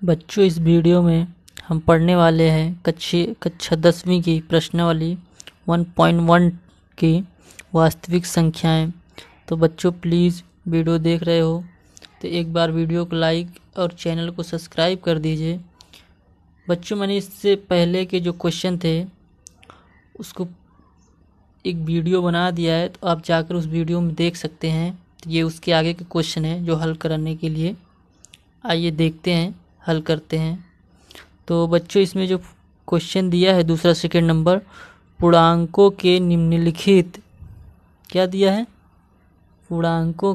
बच्चों, इस वीडियो में हम पढ़ने वाले हैं कक्षा 10वीं की प्रश्नावली 1.1 की वास्तविक संख्याएं। तो बच्चों, प्लीज़ वीडियो देख रहे हो तो एक बार वीडियो को लाइक और चैनल को सब्सक्राइब कर दीजिए। बच्चों, मैंने इससे पहले के जो क्वेश्चन थे उसको एक वीडियो बना दिया है, तो आप जाकर उस वीडियो में देख सकते हैं। तो ये उसके आगे के क्वेश्चन हैं जो हल करने के लिए। आइए देखते हैं, हल करते हैं। तो बच्चों, इसमें जो क्वेश्चन दिया है दूसरा सेकंड नंबर, पूर्णांकों के निम्नलिखित, क्या दिया है? पूर्णांकों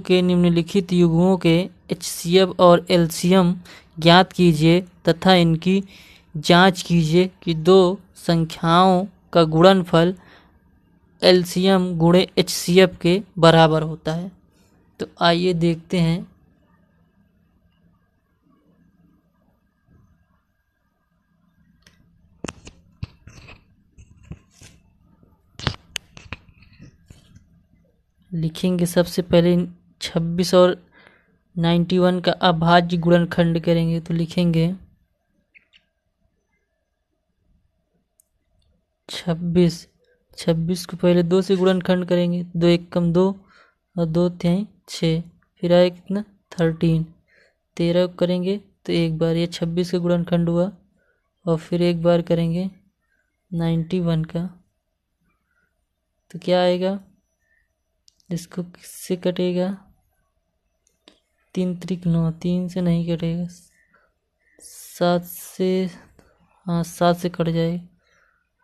के निम्नलिखित युग्मों के एचसीएफ और एलसीएम ज्ञात कीजिए तथा इनकी जांच कीजिए कि दो संख्याओं का गुणनफल एलसीएम गुणे एचसीएफ के बराबर होता है। तो आइए देखते हैं। लिखेंगे सबसे पहले 26 और 91 का अभाज्य गुणनखंड करेंगे। तो लिखेंगे 26 को पहले 2 से गुणनखंड करेंगे, 2 एक कम 2 और 2 तिहाई 6, फिर आए कितना 13 को करेंगे तो एक बार ये 26 का गुणनखंड हुआ और फिर एक बार करेंगे 91 का। तो क्या आएगा? इसको किससे कटेगा? 3 त्रिक 9, 3 से नहीं कटेगा, 7 से, हाँ 7 से कट जाएगा।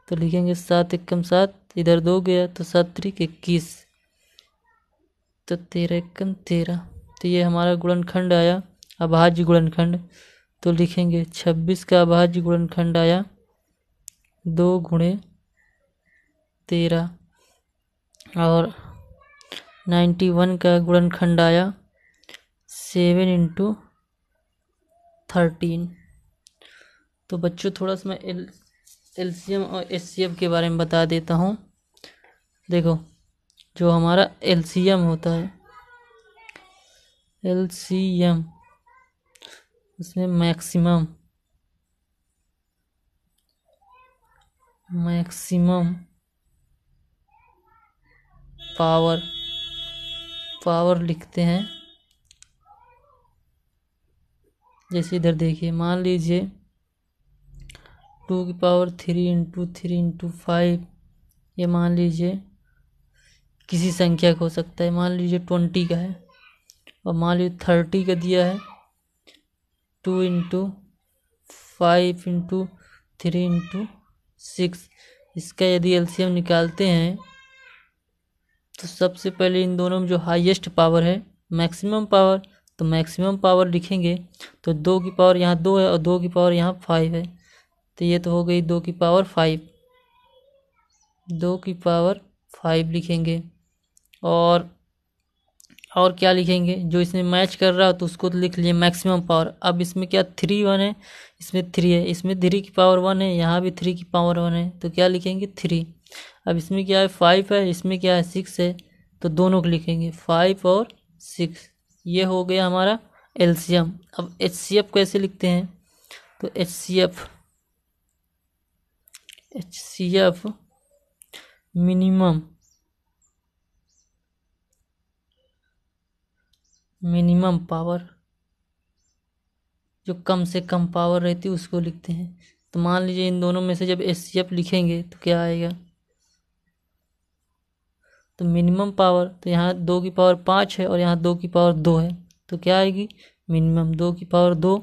तो लिखेंगे 7 एक कम 7, इधर 2 गया तो 7 त्रिक 21, तो 13 एक कम 13। तो ये हमारा गुणनखंड आया, अभाज्य गुणनखंड। तो लिखेंगे 26 का अभाज्य गुणनखंड आया 2 गुणे 13 और 91 का गुणनखंड आया 7 इंटू 13। तो बच्चों, थोड़ा सा मैं एलसीएम और एचसीएफ के बारे में बता देता हूँ। देखो, जो हमारा एलसीएम होता है, एलसीएम उसमें मैक्सिमम पावर लिखते हैं। जैसे इधर देखिए, मान लीजिए 2 की पावर 3 इंटू 3 इंटू 5, ये मान लीजिए किसी संख्या का हो सकता है। मान लीजिए 20 का है और मान लीजिए 30 का दिया है 2 इंटू 5 इंटू 3 इंटू 6। इसका यदि एलसीएम निकालते हैं तो सबसे पहले इन दोनों में जो हाईएस्ट पावर है मैक्सिमम पावर, तो मैक्सिमम पावर लिखेंगे तो 2 की पावर यहाँ 2 है और 2 की पावर यहाँ 5 है। तो ये तो हो गई 2 की पावर 5, 2 की पावर 5 लिखेंगे। और क्या लिखेंगे? जो इसमें मैच कर रहा हो तो उसको तो लिख लिए मैक्सिमम पावर। अब इसमें क्या 3 1 है, इसमें 3 है, इसमें 3 की पावर 1 है, यहाँ भी 3 की पावर 1 है, तो क्या लिखेंगे 3। अब इसमें क्या है 5 है, इसमें क्या है 6 है, तो दोनों को लिखेंगे 5 और 6। ये हो गया हमारा एलसीएम। अब एचसीएफ कैसे लिखते हैं? तो एचसीएफ मिनिमम पावर, जो कम से कम पावर रहती है उसको लिखते हैं। तो मान लीजिए इन दोनों में से जब एचसीएफ लिखेंगे तो क्या आएगा? तो मिनिमम पावर, तो यहाँ 2 की पावर 5 है और यहाँ 2 की पावर 2 है, तो क्या आएगी? मिनिमम 2 की पावर 2।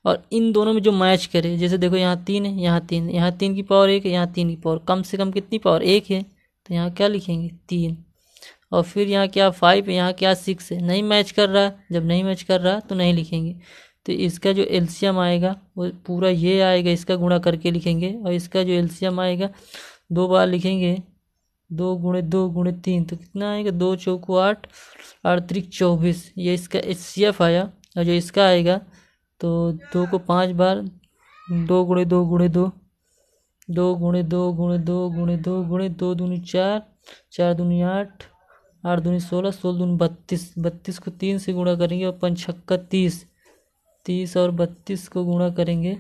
और इन दोनों में जो मैच करे, जैसे देखो यहाँ 3 है, यहाँ 3 है, यहाँ 3 की पावर 1 है, यहाँ 3 की पावर, कम से कम कितनी पावर? 1 है, तो यहाँ क्या लिखेंगे 3। और फिर यहाँ क्या 5 है, यहाँ क्या 6 है, नहीं मैच कर रहा। जब नहीं मैच कर रहा तो नहीं लिखेंगे। तो इसका जो एलसीएम आएगा वो पूरा ये आएगा, इसका गुणा करके लिखेंगे। और इसका जो एलसीएम आएगा 2 बार लिखेंगे, 2 गुणे 2 गुणे 3, तो कितना आएगा? 2 चौको 8, 8 त्रिक 24। ये इसका एचसीएफ आया। और जो इसका आएगा तो 2 को 5 बार, 2 गुणे 2 गुणे 2, 2 गुणे 2 गुणे 2 गुणे 2 गुणे 2 दूनी 4, 4 दूनी 8, 8 दूनी 16, 16 दूनी 32, 32 को 3 से गुणा करेंगे और 5 छक्का 30, 30 और 32 को गुणा करेंगे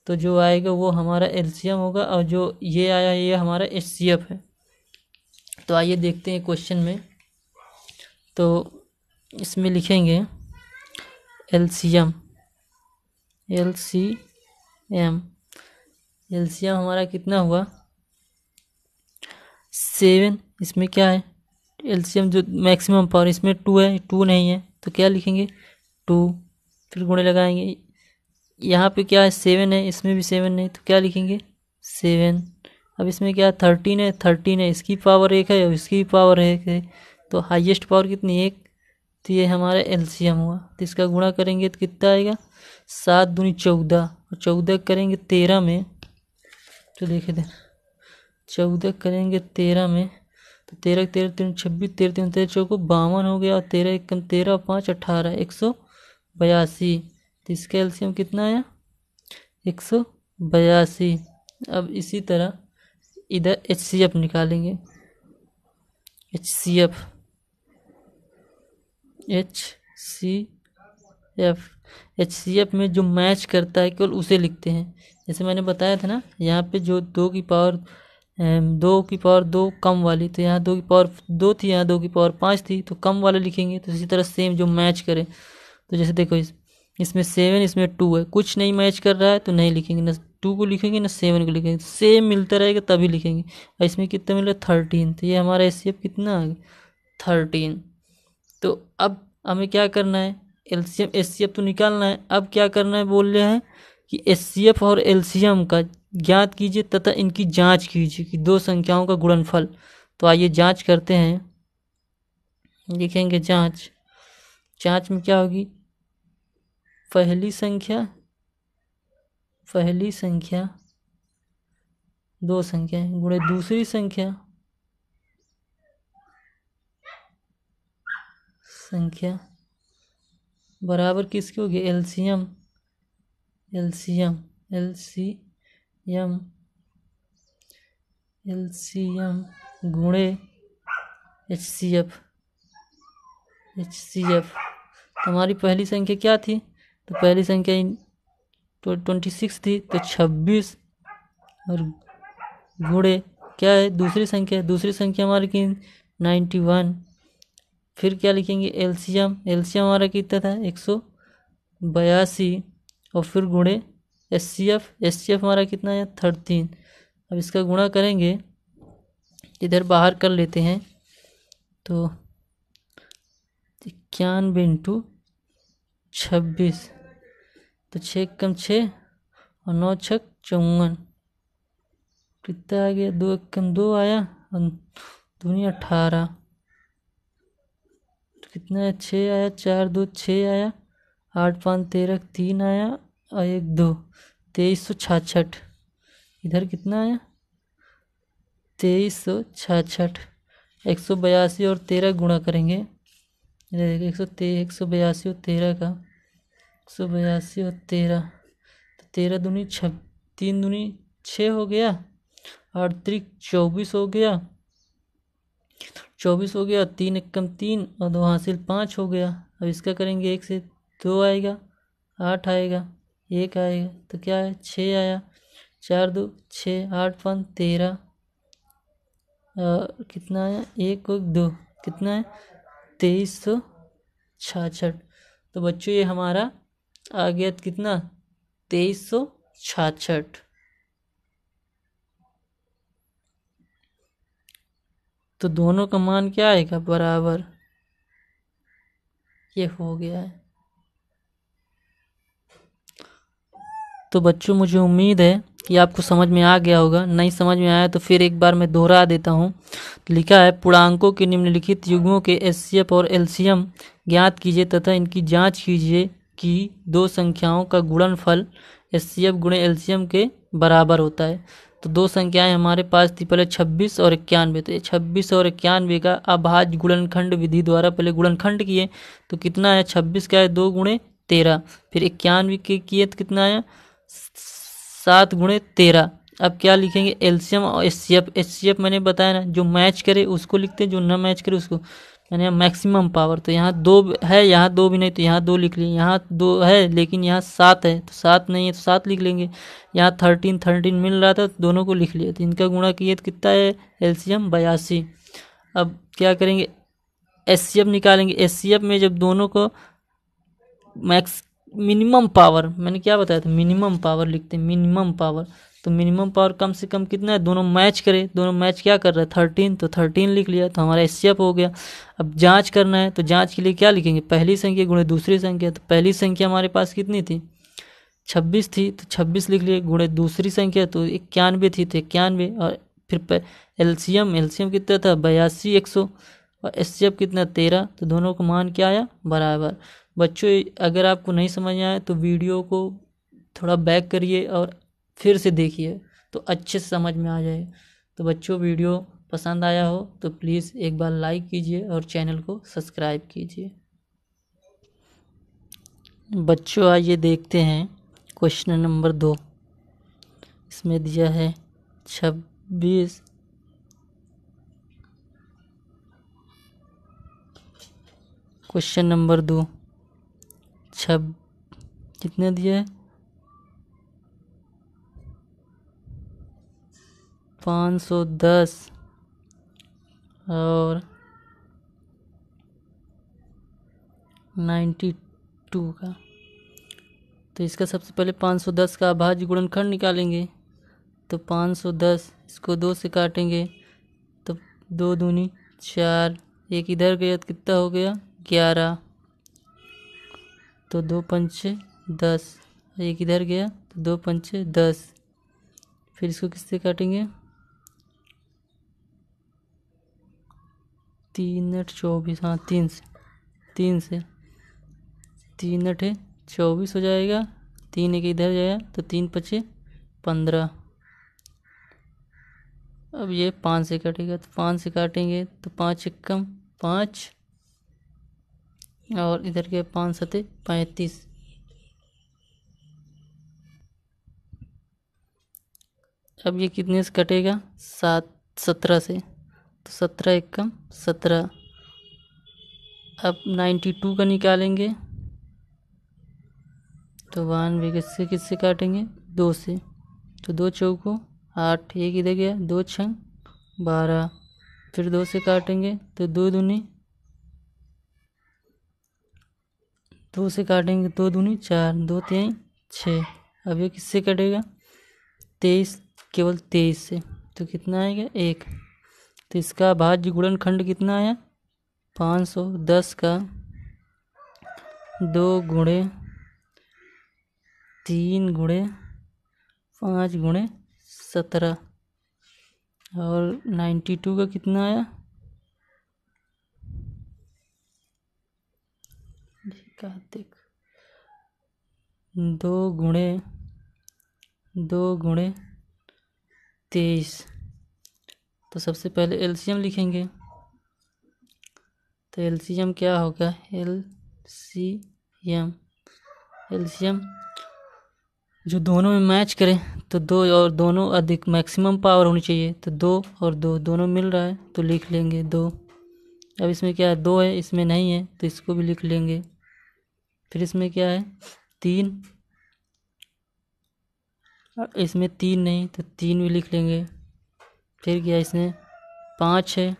तो जो आएगा वो हमारा एलसीएम होगा, और जो ये आया ये हमारा एचसीएफ है। तो आइए देखते हैं क्वेश्चन में। तो इसमें लिखेंगे एलसीएम, एलसीएम हमारा कितना हुआ 7। इसमें क्या है एलसीएम जो मैक्सिमम पावर, इसमें 2 है, 2 नहीं है तो क्या लिखेंगे 2, फिर गुणे लगाएंगे। यहाँ पे क्या है 7 है, इसमें भी 7 नहीं तो क्या लिखेंगे 7। अब इसमें क्या 13 है, 13 है, इसकी पावर 1 है और इसकी पावर 1 है, तो हाईएस्ट पावर कितनी 1, तो ये हमारा एलसीएम हुआ। तो इसका गुणा करेंगे तो कितना आएगा 7 दूनी 14, और 14 करेंगे 13 में तो देखे थे 14 करेंगे 13 में तो 13 13 3 26, 13 3 13 चौको 52 हो गया, और 13 1 13 5 18 182। तो इसका एलसीएम कितना आया 182। अब इसी तरह इधर एचसीएफ निकालेंगे, एचसीएफ में जो मैच करता है केवल उसे लिखते हैं। जैसे मैंने बताया था ना, यहाँ पे जो 2 की पावर 2 कम वाली, तो यहाँ 2 की पावर 2 थी, यहाँ 2 की पावर 5 थी, तो कम वाले लिखेंगे। तो इसी तरह सेम जो मैच करे, तो जैसे देखो इसमें 7 इसमें 2 है, कुछ नहीं मैच कर रहा है तो नहीं लिखेंगे, ना 2 को लिखेंगे ना 7 को लिखेंगे, सेम मिलता रहेगा तभी लिखेंगे। और इसमें कितना मिल रहा है 13, तो ये हमारा एचसीएफ कितना आ गया 13। तो अब हमें क्या करना है एलसीएम एचसीएफ तो निकालना है। अब क्या करना है बोल रहे हैं कि एचसीएफ और एलसीएम का ज्ञात कीजिए तथा इनकी जांच कीजिए कि 2 संख्याओं का गुणनफल। तो आइए जांच करते हैं, लिखेंगे जांच। जांच में क्या होगी पहली संख्या 2 संख्याएं गुणे दूसरी संख्या बराबर किसकी होगी एलसीएम गुणे एचसीएफ। तो हमारी पहली संख्या क्या थी, तो पहली संख्या 26 थी, तो 26 और गुणे क्या है दूसरी संख्या हमारी की 91। फिर क्या लिखेंगे एलसीएम हमारा कितना था 182, और फिर गुणे एचसीएफ हमारा कितना है 13। अब इसका गुणा करेंगे, इधर बाहर कर लेते हैं, तो 91 × 26, तो 6 कम 6 और 9 छक 54, कितना आ गया 2 कम 2 आया और 2 18, कितना है 6 आया, 4 2 6 आया, 8 5 13 3 आया और 1 2 2366। इधर कितना आया 2366। 182 और 13 गुणा करेंगे, 182 और 13 का 182 और 13, तो 13 दूनी 3 दूनी 6 हो गया, 8 3 24 हो गया, 3 1 कम 3 और 2 हासिल 5 हो गया। अब इसका करेंगे 1 से 2 आएगा, 8 आएगा, 1 आएगा, तो क्या है 6 आया, 4 2 6 8 5 13, कितना आया 1 और 2 कितना है 2366। तो बच्चों ये हमारा आ गया कितना 2366। तो दोनों का मान क्या आएगा बराबर, ये हो गया है। तो बच्चों मुझे उम्मीद है कि आपको समझ में आ गया होगा, नहीं समझ में आया तो फिर एक बार मैं दोहरा देता हूँ। लिखा है पूर्णांकों के निम्नलिखित युग्मों के एचसीएफ और एलसीएम ज्ञात कीजिए तथा इनकी जांच कीजिए कि 2 संख्याओं का गुणनफल एचसीएफ गुणे एलसीएम के बराबर होता है। तो 2 संख्याएं हमारे पास थी पहले 26 और 91, तो 26 और 91 का अभाज्य गुणनखंड विधि द्वारा पहले गुणनखंड किए तो कितना है 26 का है 2 गुणे 13, फिर 91 के किए तो कितना आया 7 गुणे 13। अब क्या लिखेंगे एलसीएम और एचसीएफ मैंने बताया ना, जो मैच करे उसको लिखते हैं, जो ना मैच करे उसको। यानी मैक्सिमम पावर। तो यहाँ 2 है, यहाँ 2 भी नहीं तो यहाँ 2 लिख लिए। यहाँ 2 है लेकिन यहाँ 7 है तो 7 नहीं है तो 7 लिख लेंगे। यहाँ 13 मिल रहा था तो दोनों को लिख लिया। तो इनका गुणा किए तो कितना है एलसीएम 82। अब क्या करेंगे एचसीएफ निकालेंगे। एचसीएफ में जब दोनों को मैक्स मिनिमम पावर, मैंने क्या बताया था मिनिमम पावर लिखते हैं, मिनिमम पावर। तो मिनिमम पावर कम से कम कितना है, दोनों मैच करे। दोनों मैच क्या कर रहा है 13, तो 13 लिख लिया तो हमारा एचसीएफ हो गया। अब जांच करना है तो जांच के लिए क्या लिखेंगे, पहली संख्या गुणे दूसरी संख्या। तो पहली संख्या हमारे पास कितनी थी 26 थी तो 26 लिख लिए, गुणे दूसरी संख्या तो 91 थी तो 91। और फिर एलसीएम कितना था 82 100 और एचसीएफ कितना 13। तो दोनों का मान क्या आया बराबर। बच्चों अगर आपको नहीं समझ आया तो वीडियो को थोड़ा बैक करिए और फिर से देखिए तो अच्छे से समझ में आ जाए। तो बच्चों वीडियो पसंद आया हो तो प्लीज़ एक बार लाइक कीजिए और चैनल को सब्सक्राइब कीजिए। बच्चों आइए देखते हैं क्वेश्चन नंबर 2। इसमें दिया है 26 क्वेश्चन नंबर 2 कितने दिया है 510 और 92 का। तो इसका सबसे पहले 510 का अभाज्य गुणनखंड निकालेंगे। तो 510 इसको 2 से काटेंगे तो 2 दूनी 4, एक इधर गया तो कितना हो गया 11। तो 2 पंचे 10, एक इधर गया तो 2 पंचे 10। फिर इसको किससे काटेंगे 3 8 24, हाँ 3 से 3 8 24 हो जाएगा। 3 एक इधर जाएगा तो 3 पचे 15। अब ये 5 से कटेगा तो 5 से काटेंगे तो 5 एक कम 5 और इधर के 5 सते 35। अब ये कितने से कटेगा 17 से, तो 17 एक कम 17। अब 92 का निकालेंगे तो 92 किससे काटेंगे 2 से। तो 2 चौको 8, एक इधर गया 2 छंग 12। फिर 2 से काटेंगे तो 2 दूनी 2 से काटेंगे 2 दूनी 4, 2 3 6। अब ये किससे कटेगा 23, केवल 23 से। तो कितना आएगा 1। तो इसका भाज्य गुणनखंड कितना आया 510 का 2 गुणे 3 गुणे 5 गुणे 17 और 92 का कितना आया देख 2 गुणे 23। तो सबसे पहले एलसीएम लिखेंगे। तो एलसीएम क्या होगा एलसीएम जो दोनों में मैच करें तो 2 और दोनों अधिक मैक्सिमम पावर होनी चाहिए। तो 2 और 2 दोनों मिल रहा है तो लिख लेंगे 2। अब इसमें क्या है 2 है, इसमें नहीं है तो इसको भी लिख लेंगे। फिर इसमें क्या है 3, इसमें 3 नहीं तो 3 भी लिख लेंगे। फिर क्या इसमें 5 है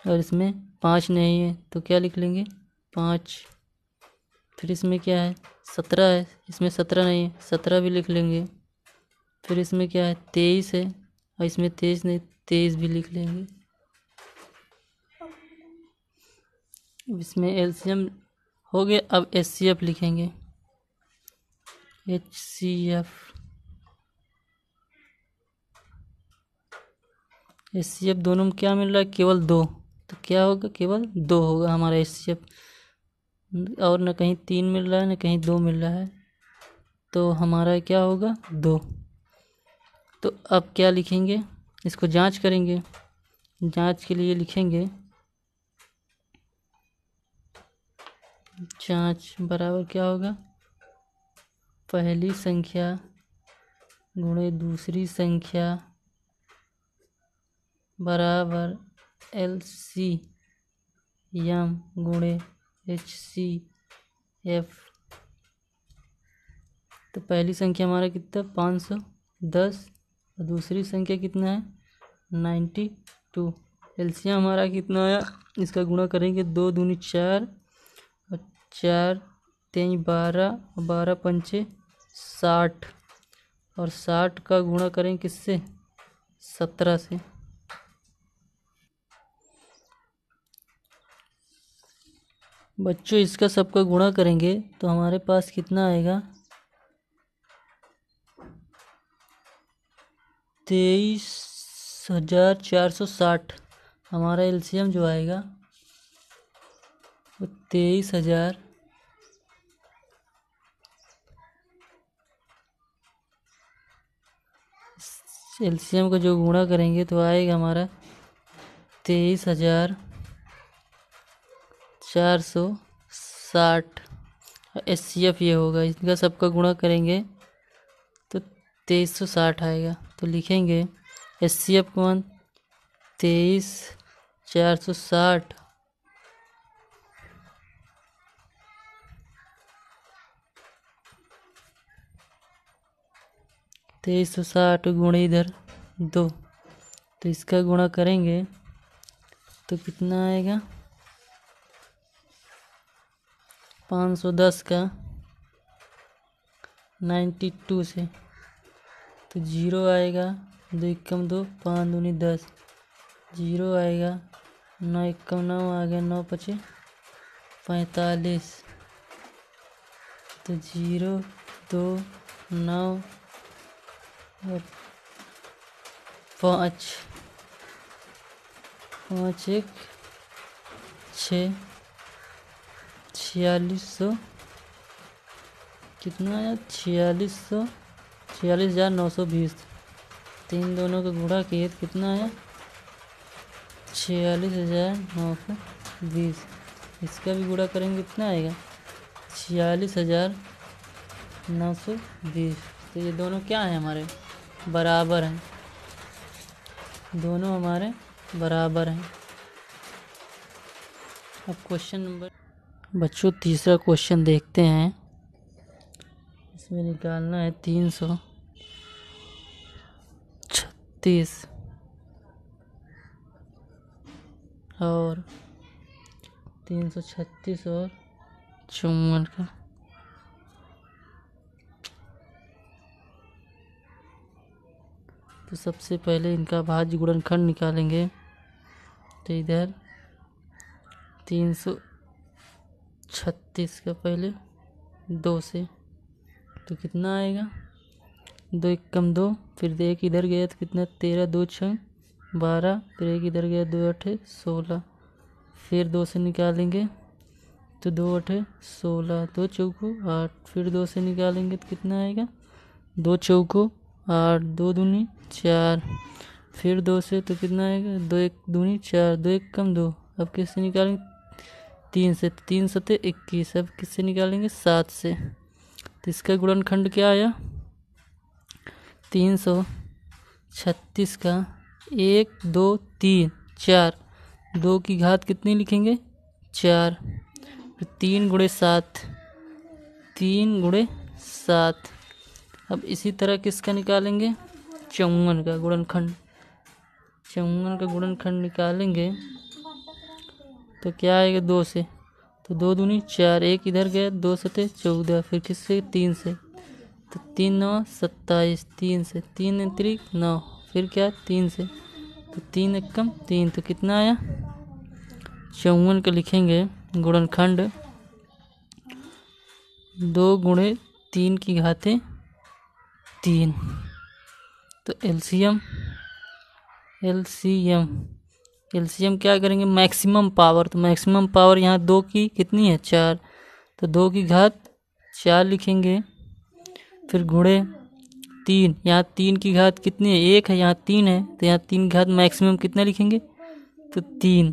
और इसमें 5 नहीं है तो क्या लिख लेंगे 5। फिर इसमें क्या है 17 है, इसमें 17 नहीं है 17 भी लिख लेंगे। फिर इसमें क्या है 23 है और इसमें 23 नहीं 23 भी लिख लेंगे। इसमें एलसीएम हो गया। अब एचसीएफ लिखेंगे। एचसीएफ दोनों में क्या मिल रहा है केवल 2, तो क्या होगा केवल 2 होगा हमारा एचसीएफ। और न कहीं 3 मिल रहा है न कहीं 2 मिल रहा है तो हमारा क्या होगा 2। तो अब क्या लिखेंगे इसको जांच करेंगे। जांच के लिए लिखेंगे जांच बराबर क्या होगा पहली संख्या गुणे दूसरी संख्या बराबर यम गुणे HCF। तो पहली संख्या हमारा कितना 510 और दूसरी संख्या कितना है 92। एलसीएम हमारा कितना आया, इसका गुणा करेंगे 2 दूनी 4 और 4 3 12 और 12 पंचे 60 और 60 का गुणा करेंगे किससे 17 से। बच्चों इसका सबका गुणा करेंगे तो हमारे पास कितना आएगा 23,460। हमारा एलसीएम जो आएगा वो 23,000 एलसीएम का जो गुणा करेंगे तो आएगा हमारा 23,460। HCF ये होगा, इनका सबका गुणा करेंगे तो 2360 आएगा। तो लिखेंगे HCF का मान 23,460 2360 गुणे इधर 2, तो इसका गुणा करेंगे तो कितना आएगा 510 का 92 से तो 0 आएगा, 2 एकम 2 5 दूनी 10, 0 आएगा, 9 एकम 9 आ गया, 9 पचे 45, तो 0 2 9 और 5 5 1 6 4600 कितना आया 46,920। तीन दोनों का गुणा किए तो कितना आया 46,920। इसका भी गुणा करेंगे कितना आएगा 46,920। तो ये दोनों क्या हैं हमारे बराबर हैं, दोनों हमारे बराबर हैं। अब क्वेश्चन नंबर बच्चों तीसरा क्वेश्चन देखते हैं। इसमें निकालना है 336 और 336 और 54 का। तो सबसे पहले इनका भाज्य गुणनखंड निकालेंगे। तो इधर 336 का पहले 2 से तो कितना आएगा 2 एकम 2, फिर 1 इधर गया तो कितना 13 2 6 12, फिर 1 इधर गया 2 8 16, फिर 2 से निकालेंगे तो 2 8 16, 2 चौको 8, फिर 2 से निकालेंगे तो कितना आएगा 2 चौको 8, 2 दूनी 4, फिर 2 से तो कितना आएगा 2 1 दूनी 4, 2 एकम 2। अब किससे निकालेंगे 3 से, 3 सते 21। अब किससे निकालेंगे 7 से। तो इसका गुणनखंड क्या आया 336 का 1 2 3 4, 2 की घात कितनी लिखेंगे 4, फिर 3 गुणे 7, 3 गुणे 7। अब इसी तरह किसका निकालेंगे 54 का गुणनखंड। 54 का गुणनखंड निकालेंगे तो क्या आएगा 2 से, तो 2 दूनी 4, 1 इधर गया 2 सते 14, फिर किससे 3 से, तो 3 9 27, 3 से 3 3 9, फिर क्या 3 से, तो 3 एकम 3, तो कितना आया 54 का लिखेंगे गुणनखंड 2 गुणे 3 की घातें 3। तो एलसीएम क्या करेंगे मैक्सिमम पावर। तो मैक्सिमम पावर यहाँ 2 की कितनी है 4, तो 2 की घात 4 लिखेंगे, फिर गुणे 3, यहाँ 3 की घात कितनी है 1 है, यहाँ 3 है, तो यहाँ 3 की घात मैक्सिमम कितना लिखेंगे तो 3।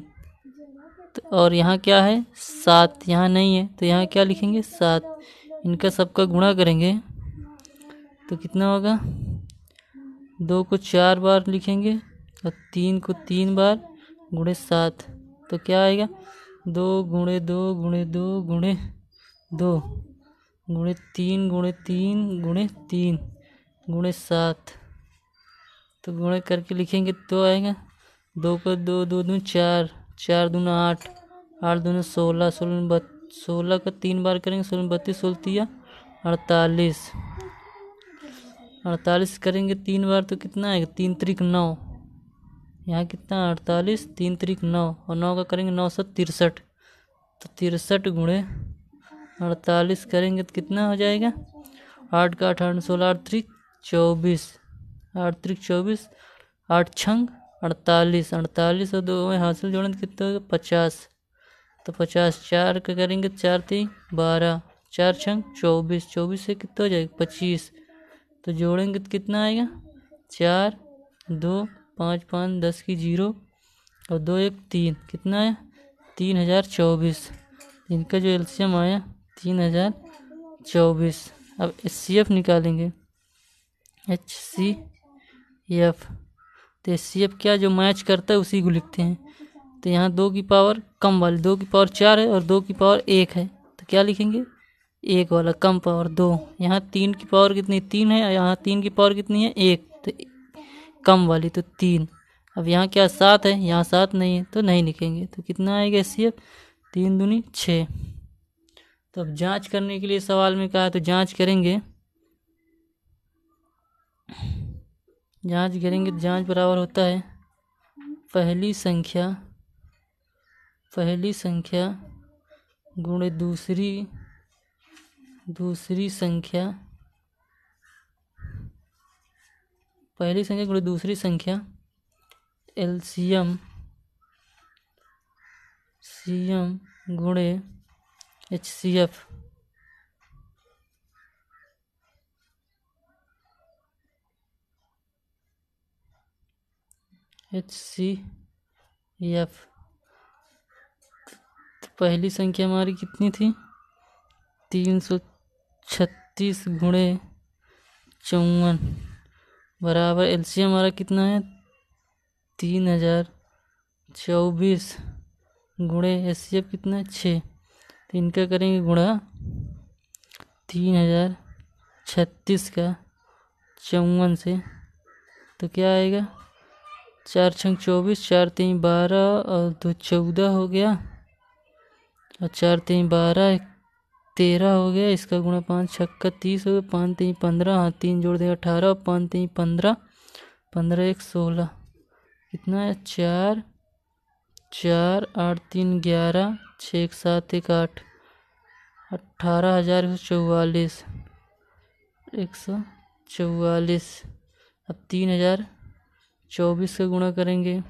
तो और यहाँ क्या है 7, यहाँ नहीं है तो यहाँ क्या लिखेंगे 7। इनका सबका गुणा करेंगे तो कितना होगा 2 को 4 बार लिखेंगे और 3 को 3 बार गुणे 7, तो क्या आएगा 2 गुणे 2 गुणे 2 गुणे 2 गुणे 3 गुणे 3 गुणे 3 गुणे 7। तो गुणे करके लिखेंगे तो आएगा 2 का 2 2 दूनी 4 4 दूना 8 8 दूना 16 16 का 3 बार करेंगे 16 32 16 तिया 48 48 करेंगे 3 बार तो कितना आएगा 3 त्रिक 9। यहाँ कितना 48 3 त्रिक 9 और 9 का करेंगे 9 7 63। तो 63 गुणे 48 करेंगे तो कितना हो जाएगा 8 का 8 8 16 8 त्रिक 24 8 त्रिक 24 8 छंग 48 48 और 2 में हासिल जोड़ें तो कितना होगा 50। तो 50 4 का करेंगे 4 3 12 4 छंग 24 24 से कितना हो जाएगा 25। तो जोड़ेंगे तो कितना आएगा 4 2 5 5 10 की 0 और 2 1 3 कितना आया 3024। इनका जो एलसीएम आया 3024। अब HCF निकालेंगे HCF। तो HCF क्या जो मैच करता है उसी को लिखते हैं। तो यहाँ 2 की पावर कम वाली 2 की पावर 4 है और 2 की पावर 1 है तो क्या लिखेंगे 1 वाला कम पावर 2। यहाँ 3 की पावर कितनी 3 है और यहाँ 3 की पावर कितनी है 1 तो कम वाली तो 3। अब यहाँ क्या 7 है यहाँ 7 नहीं है तो नहीं लिखेंगे। तो कितना आएगा HCF 3 दूनी 6। तो अब जांच करने के लिए सवाल में कहा है तो जांच करेंगे तो जांच बराबर होता है पहली संख्या गुणे दूसरी संख्या पहली संख्या गुणे दूसरी संख्या एलसीएम गुणे HCF। तो पहली संख्या हमारी कितनी थी 336 गुणे 54 बराबर एलसीएम हमारा कितना है 3024 गुणे HCF कितना है 6। तो इनका करेंगे गुणा 3036 का 54 से तो क्या आएगा 4 छंग 24 4 3 12 और 2 14 हो गया और 4 3 12 13 हो गया। इसका गुणा 5 छक्का 30 हो गया 5 3 15 हाँ 3 जोड़ देगा 18 और 5 3 15 15 1 16 कितना है 4 4 8 3 11 6 1 7 1 8 18,144 144। अब 3024 का गुणा करेंगे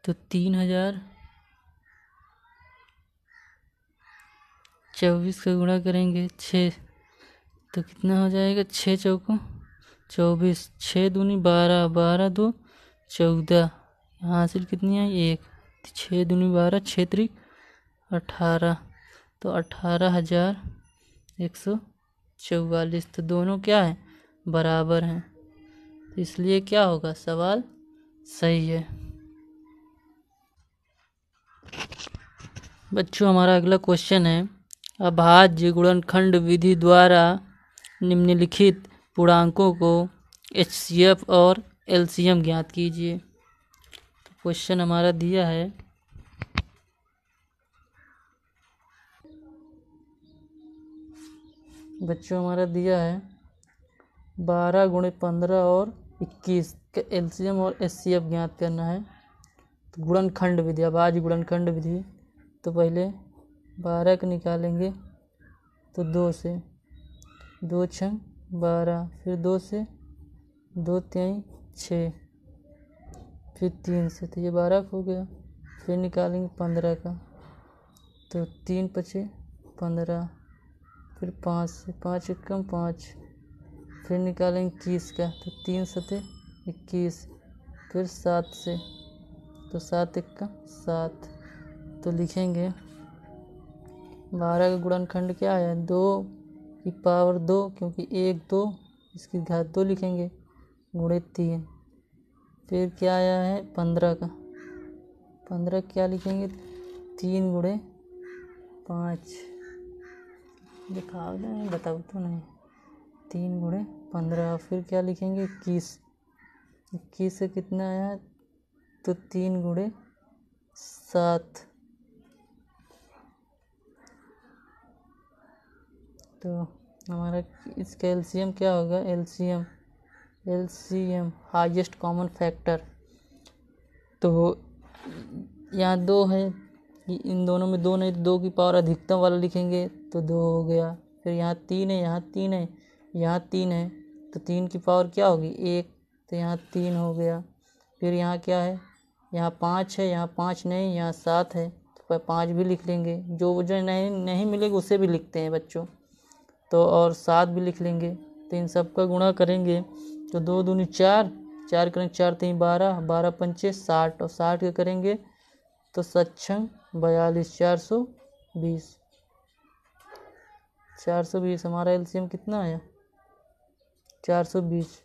तो 3024 का गुणा करेंगे 6 तो कितना हो जाएगा 6 चौको 24 6 दूनी 12 12 2 14। यहाँ हासिल कितनी है 1 6 दूनी 12 6 त्रिक 18 तो 18,144। तो दोनों क्या है बराबर हैं तो इसलिए क्या होगा सवाल सही है। बच्चों हमारा अगला क्वेश्चन है अभाज्य गुणनखंड विधि द्वारा निम्नलिखित पूर्णांकों को HCF और LCM ज्ञात कीजिए। तो क्वेश्चन हमारा दिया है बच्चों हमारा दिया है 12 गुणे 15 और 21 का LCM और HCF ज्ञात करना है। तो गुणनखंड विधि अभाज्य गुणनखंड विधि तो पहले 12 का निकालेंगे तो 2 से 2 छंग 12 फिर 2 से 2 3 6 फिर 3 से तो ये 12 हो गया। फिर निकालेंगे 15 का तो 3 पचे 15 फिर 5 से 5 एकम 5 फिर निकालेंगे 21 का तो 3 सते 21 फिर 7 से तो 7 एकम 7। तो लिखेंगे 12 का गुणनखंड क्या है 2 की पावर 2 क्योंकि 1 2 इसकी घात 2 लिखेंगे गुणे 3। फिर क्या आया है 15 का 15 क्या लिखेंगे 3 × 5 दिखाओ नहीं, बताओ तो नहीं। 3 × 15 फिर क्या लिखेंगे 21। 21 से कितना आया तो 3 × 7 तो हमारा इसका एलसीएम क्या होगा। LCM highest common factor. तो यहाँ 2 है, इन दोनों में 2 नहीं तो 2 की पावर अधिकतम वाला लिखेंगे तो 2 हो गया। फिर यहाँ 3 है, यहाँ 3 है, यहाँ 3 है तो 3 की पावर क्या होगी 1, तो यहाँ 3 हो गया। फिर यहाँ क्या है, यहाँ 5 है, यहाँ 5 नहीं, यहाँ 7 है तो 5 भी लिख लेंगे। जो नहीं मिलेगा उसे भी लिखते हैं बच्चों। तो और 7 भी लिख लेंगे। तो इन सब का गुणा करेंगे तो 2 दूनी 4, 4 करेंगे 4 3 12, 12 पंचे 60 और 60 का करेंगे तो 7 42 420। 420 हमारा एलसीएम कितना आया 420।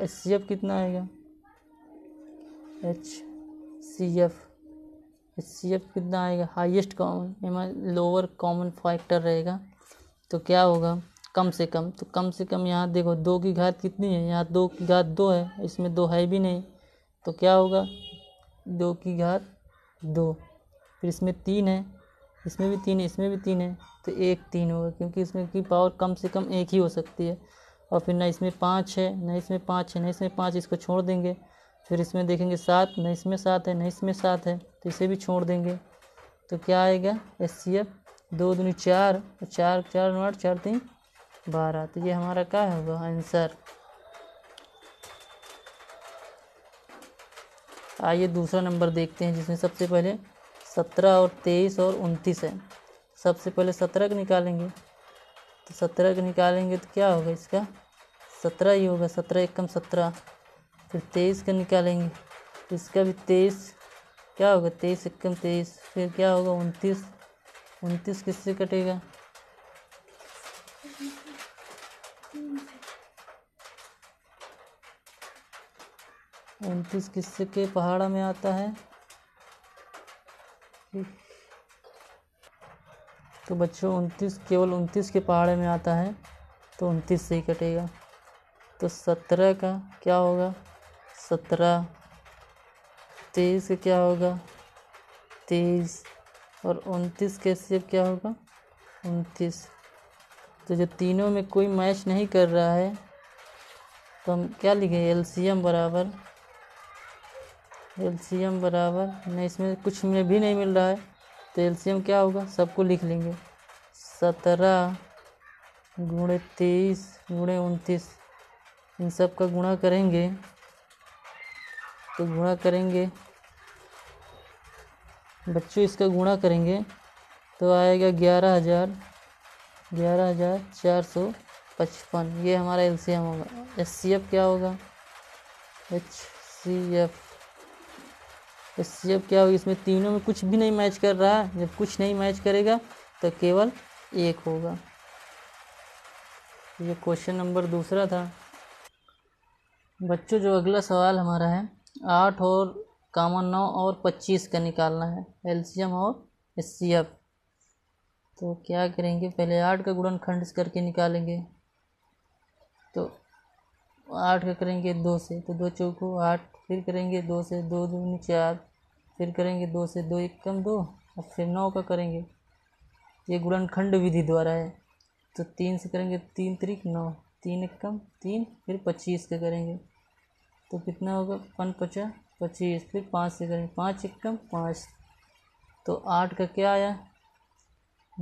एचसीएफ कितना आएगा एचसीएफ कितना आएगा highest common lower common factor रहेगा। तो क्या होगा कम से कम, तो कम से कम यहाँ देखो 2 की घात कितनी है, यहाँ 2 की घात 2 है, इसमें 2 है भी नहीं तो क्या होगा 2 की घात 2। फिर इसमें 3 है, इसमें भी 3 है, इसमें भी 3 है तो 1 3 होगा क्योंकि इसमें की पावर कम से कम 1 ही हो सकती है। और फिर ना इसमें 5 है, ना इसमें 5 है, ना इसमें 5, इसको छोड़ देंगे। फिर इसमें देखेंगे 7, ना इसमें 7 है, ना इसमें 7 है तो इसे भी छोड़ देंगे। तो क्या आएगा एचसीएफ 2 दूनी 4, 4 4 8 4 3 12। तो ये हमारा क्या होगा आंसर। आइए दूसरा नंबर देखते हैं जिसमें सबसे पहले 17 और 23 और 29 है। सबसे पहले 17 का निकालेंगे तो 17 का निकालेंगे तो क्या होगा इसका 17 ही होगा, 17 एकम 17। फिर 23 का निकालेंगे तो इसका भी 23 क्या होगा 23 एकम 23। फिर क्या होगा 29, 29 किससे कटेगा 29 किससे के पहाड़ा में आता है। तो बच्चों 29 केवल 29 के पहाड़े में आता है तो 29 से ही कटेगा। तो 17 का क्या होगा 17, 23 का क्या होगा 23 और 29 के सिर्फ क्या होगा 29। तो जो तीनों में कोई मैच नहीं कर रहा है तो हम क्या लिखेंगे एलसीएम बराबर नहीं, इसमें कुछ में भी नहीं मिल रहा है तो एलसीएम क्या होगा सबको लिख लेंगे 17 × 23 × 29। इन सब का गुणा करेंगे तो बच्चों इसका गुणा करेंगे तो आएगा 11,455। ये हमारा एलसीएम होगा। एचसीएफ क्या होगा एचसीएफ क्या होगा, इसमें तीनों में कुछ भी नहीं मैच कर रहा है। जब कुछ नहीं मैच करेगा तो केवल 1 होगा। ये क्वेश्चन नंबर दूसरा था। बच्चों जो अगला सवाल हमारा है 8 और कॉमन 9 और 25 का निकालना है एलसीएम और एचसीएफ। तो क्या करेंगे पहले 8 का गुणनखंड करके निकालेंगे तो 8 का करेंगे 2 से तो 2 चौको 8, फिर करेंगे 2 से 2 दूनी 4, फिर करेंगे 2 से 2 एकम 2 और फिर 9 का करेंगे। ये गुणनखंड विधि द्वारा है तो 3 से करेंगे 3 त्रिक 9, 3 एकम 3, फिर 25 का करेंगे तो कितना होगा 5 5 25। फिर 5 से करेंगे 5 एकम 5 तो 8 का क्या आया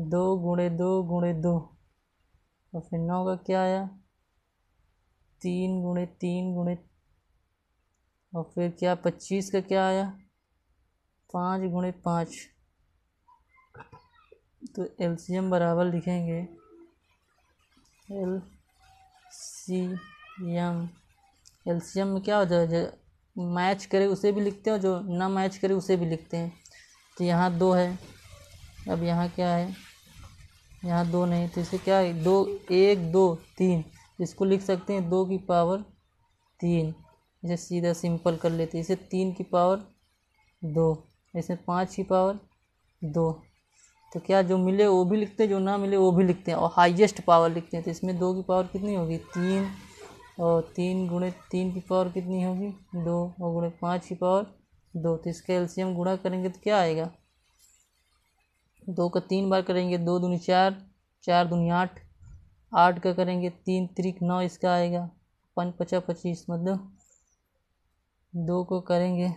2 × 2 × 2 और फिर 9 का क्या आया 3 × 3 × और फिर क्या 25 का क्या आया 5 × 5। तो एलसीएम बराबर लिखेंगे एलसीएम में क्या होता है जो मैच करे उसे भी लिखते हैं, जो ना मैच करे उसे भी लिखते हैं। तो यहाँ 2 है, अब यहाँ क्या है यहाँ 2 नहीं तो इसे क्या है 2 1 2 3 इसको लिख सकते हैं 2 की पावर 3। इसे सीधा सिंपल कर लेते हैं। इसे 3 की पावर 2, इसमें 5 की पावर 2। तो क्या जो मिले वो भी लिखते हैं, जो ना मिले वो भी लिखते हैं, और हाईएस्ट पावर लिखते हैं। तो इसमें 2 की पावर कितनी होगी 3, और 3 गुणे 3 की पावर कितनी होगी 2, और गुणे 5 की पावर 2। तो इसका एलसीएम गुणा करेंगे तो क्या आएगा, 2 का 3 बार करेंगे 2 दूनी 4, 4 दूनी 8, 8 का करेंगे 3 त्रिक 9, इसका आएगा 5 पचा 25। मतलब 2 को करेंगे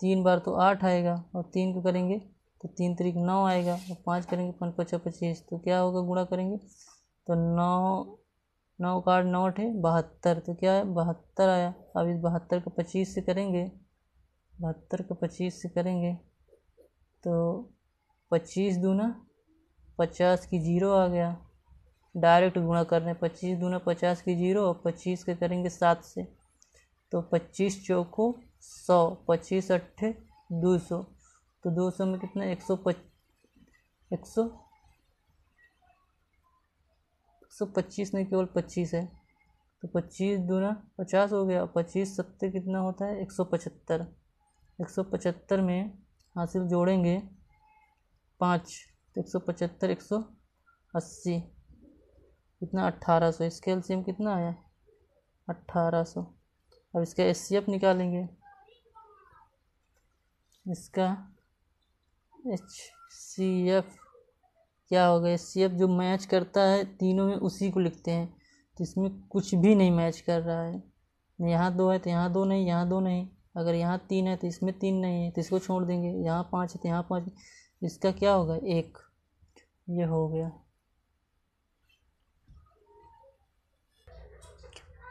3 बार तो 8 आएगा, और 3 को करेंगे तो 3 त्रिक 9 आएगा, और 5 करेंगे 5 पचा 25। तो क्या होगा गुणा करेंगे तो 9 9 का 8 9 है 72। तो क्या है 72 आया। अब इस 72 को 25 से करेंगे, 72 को 25 से करेंगे तो 25 दूना 50 की 0 आ गया। डायरेक्ट गुणा कर रहे हैं, 25 दूना 50 की 0, और 25 के करेंगे 7 से। तो 25 चौको 100, 25 अट्ठे 200। तो 200 में कितना 125 नहीं, केवल 25 है। तो 25 दूना 50 हो गया, 25 सत्ते कितना होता है 175। 175 में हासिल जोड़ेंगे 5, तो 175 180 कितना 1800। इसका एलसीएम कितना आया 1800। अब इसका एचसीएफ निकालेंगे। इसका एचसीएफ क्या होगा, एचसीएफ जो मैच करता है तीनों में उसी को लिखते हैं। तो इसमें कुछ भी नहीं मैच कर रहा है, यहाँ 2 है तो यहाँ 2 नहीं, यहाँ 2 नहीं। अगर यहाँ 3 है तो इसमें 3 नहीं है, तो इसको छोड़ देंगे। यहाँ 5 है तो यहाँ 5। इसका क्या होगा 1। ये हो गया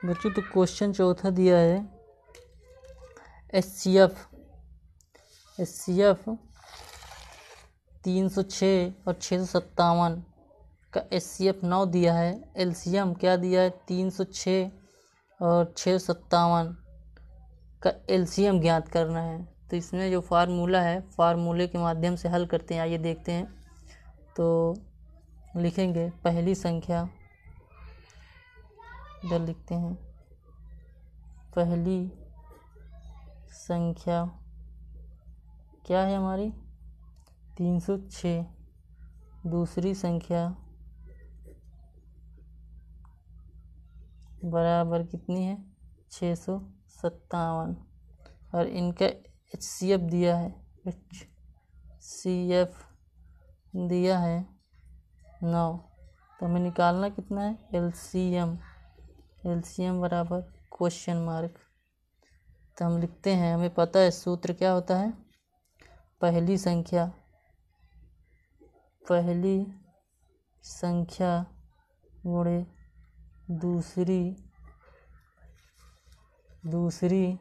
बच्चों। तो क्वेश्चन चौथा दिया है एचसीएफ 306 और 657 का एचसीएफ 9 दिया है। एलसीएम क्या दिया है 306 और 657 का एलसीएम ज्ञात करना है। तो इसमें जो फार्मूला है, फार्मूले के माध्यम से हल करते हैं। आइए देखते हैं। तो लिखेंगे पहली संख्या, इधर लिखते हैं पहली संख्या क्या है हमारी 306, दूसरी संख्या बराबर कितनी है 657, और इनका एचसीएफ दिया है, एचसीएफ दिया है 9। तो हमें निकालना कितना है एलसीएम। एलसीएम बराबर क्वेश्चन मार्क। तो हम लिखते हैं, हमें पता है सूत्र क्या होता है, पहली संख्या गुणे दूसरी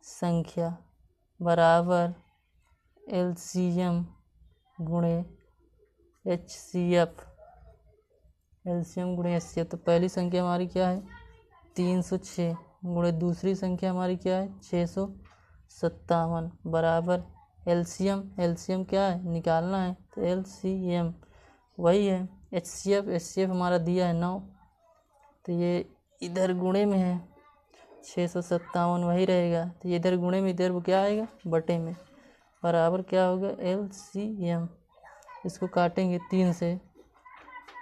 संख्या बराबर एलसीएम गुणे एचसीएफ। एलसीएम गुणे एचसीएफ। तो पहली संख्या हमारी क्या है 306 गुणे दूसरी संख्या हमारी क्या है 657 बराबर एलसीएम क्या है निकालना है। तो एलसीएम वही है एचसीएफ हमारा दिया है 9। तो ये इधर गुणे में है 657 वही रहेगा। तो ये इधर गुणे में, इधर वो क्या आएगा बटे में, बराबर क्या होगा एलसीएम। इसको काटेंगे 3 से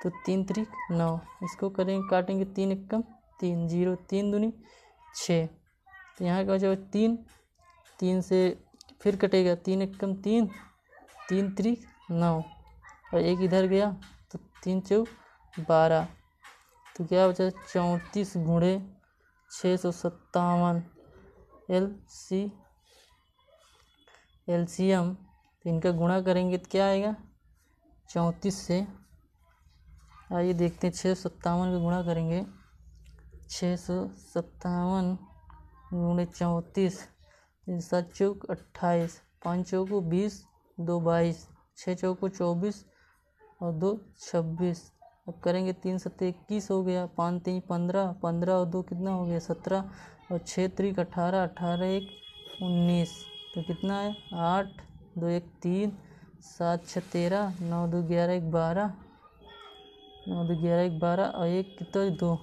तो 3 त्रिक 9, इसको करेंगे काटेंगे 3 एकम 3, 0 3 दूनी 6। तो यहाँ का बचा 3, 3 से फिर कटेगा 3 एकम 3, 3 त्रिक 9, और एक इधर गया तो 3 चौक 12। तो क्या बचा 34 गुणे 657 एलसीएम। तो इनका गुणा करेंगे तो क्या आएगा 34 से। आइए देखते हैं 657 का गुणा करेंगे 657 गुणे 34, 7 चौक 28, 5 चौको 20, 2 22, 6 चौको 24 और 2 26। अब करेंगे 3 सत्ते 21 हो गया, 5 3 15, 15 और 2 कितना हो गया 17, और 6 त्रिक 18, 18 1 19। तो कितना है 8 2 1 3, 7 6 13, 9 2 11 1 12, 9 2 11 1 12 और 1 कितना 2,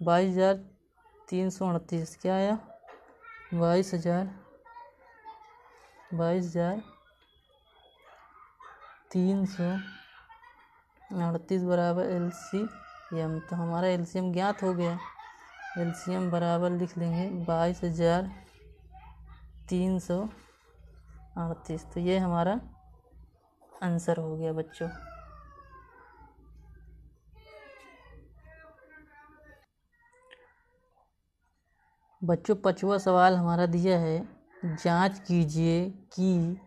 22,338। क्या आया 22,000 338 बराबर LCM। तो हमारा LCM ज्ञात हो गया। LCM बराबर लिख लेंगे 22,338। तो ये हमारा आंसर हो गया बच्चों। बच्चों 5वां सवाल हमारा दिया है, जांच कीजिए कि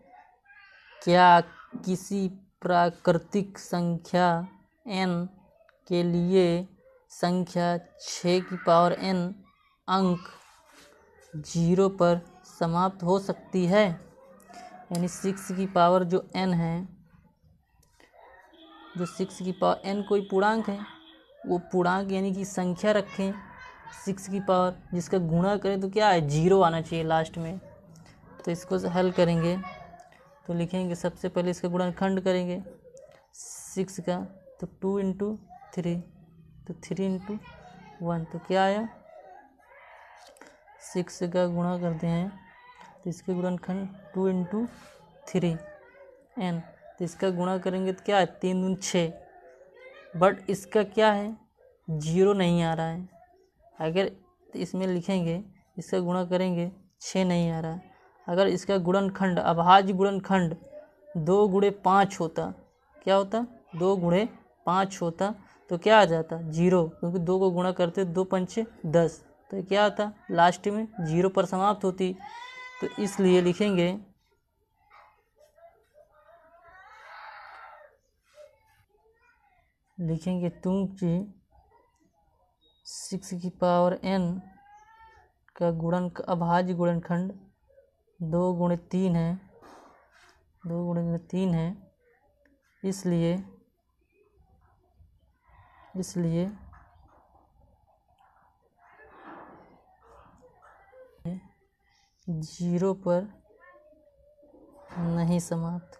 क्या किसी प्राकृतिक संख्या n के लिए संख्या 6 की पावर n अंक 0 पर समाप्त हो सकती है। यानी 6 की पावर जो n है, जो 6 की पावर n कोई पूर्णांक है, वो पूर्णांक यानी कि संख्या रखें 6 की पावर, जिसका गुणा करें तो क्या है 0 आना चाहिए लास्ट में। तो इसको हल करेंगे तो लिखेंगे, सबसे पहले इसका गुणनखंड करेंगे 6 का, तो 2 × 3, तो 3 × 1, तो क्या आया 6 का गुणा करते हैं तो इसके गुणनखंड 2 × 3 n, तो इसका गुणा करेंगे तो क्या है 3 दूनी 6, बट इसका क्या है 0 नहीं आ रहा है। अगर इसमें लिखेंगे इसका गुणा करेंगे 6 नहीं आ रहा है। अगर इसका गुणनखंड अभाज्य गुणनखंड 2 × 5 होता, क्या होता 2 × 5 होता, तो क्या आ जाता 0, क्योंकि 2 को गुणा करते 2 × 5 = 10, तो क्या आता लास्ट में 0 पर समाप्त होती। तो इसलिए लिखेंगे क्योंकि 6 की पावर n का अभाज्य गुणनखंड 2 × 3 है, 2 × 3 है, इसलिए 0 पर नहीं समाप्त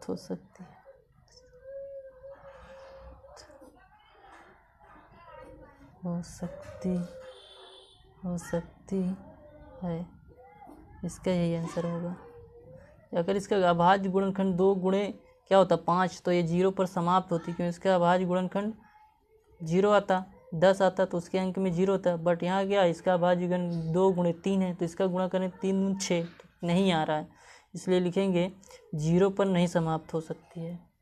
हो सकती है। हो सकती है, इसका यही आंसर होगा। अगर इसका अभाज्य गुणनखंड 2 × क्या होता 5, तो ये 0 पर समाप्त होती, क्योंकि इसका अभाज्य गुणनखंड 0 आता, 10 आता, तो उसके अंक में 0 होता। बट यहाँ क्या इसका अभाज्य गुण 2 × 3 है, तो इसका गुणा करें 3 × 6, नहीं आ रहा है, इसलिए लिखेंगे 0 पर नहीं समाप्त हो सकती है।